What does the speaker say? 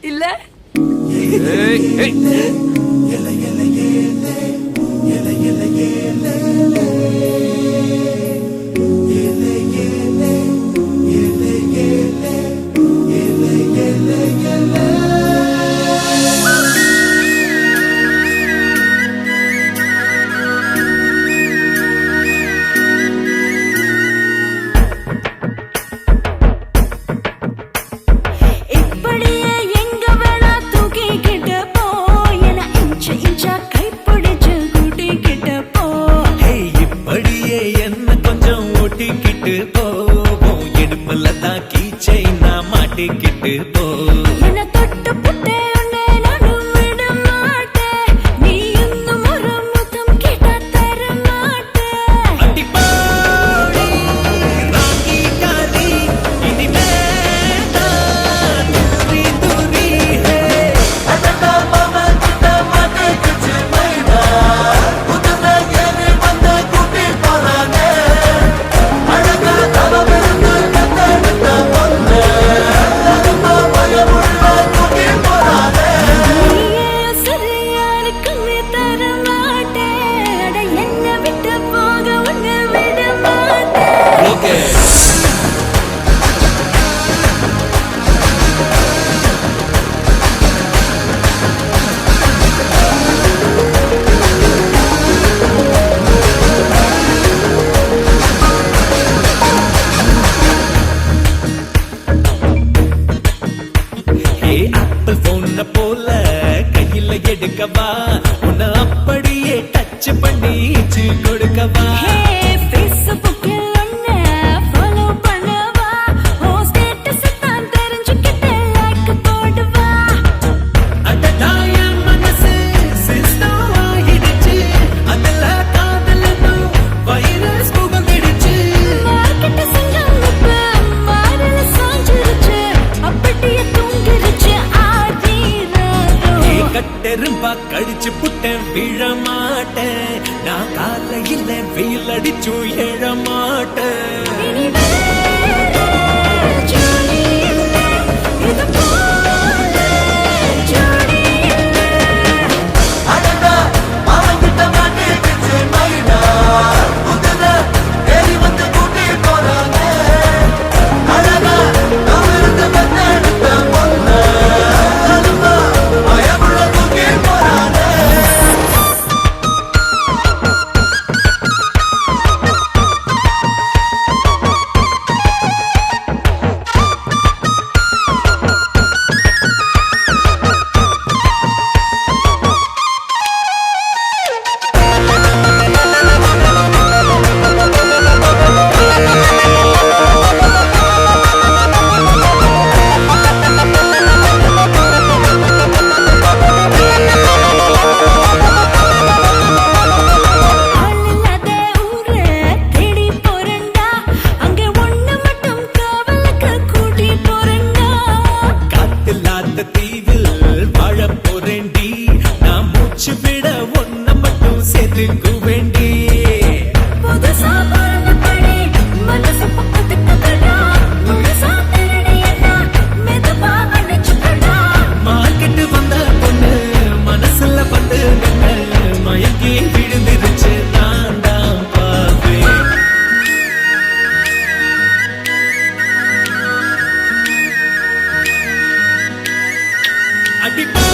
இல்ல மாட்டிக்கிட்டு போ என்ன தொட்டு புட்டே உன்னை நானும் விட மாட்டேன் நீ இன்னும் ஒரு முத்தம் கேட்டா தர மாட்டேன் அடிப்பாடி ராங்கி காலி இனிமேதான் தூரி தூரி ஹே அதனா மாமா சின்ன மாட்டே குச்சு மைனா உதன ஏனே வந்த கூட்டி போறானே அழகா தவ விருந்து கத்தெடுத்த பொண்ணு ஆப்பிள் போன போல கையில எடுக்கவா உன்னை அப்படியே டச் பண்ணி கொடுக்கவா கட்டெரும்பா கடிச்சு புட்டேன் விழமாட்டேன் நான் காலையில் வெயில் அடிச்சும் எழமாட்டேன் விட ஒன்ன மட்டும் சேர்த்துக்கு வேண்டி மார்க்கெட்டு வந்த பொண்ணு மனசுல வந்து மயங்கி விழுந்துருச்சு நான் தான் பார்ப்பேன் அடிப்பா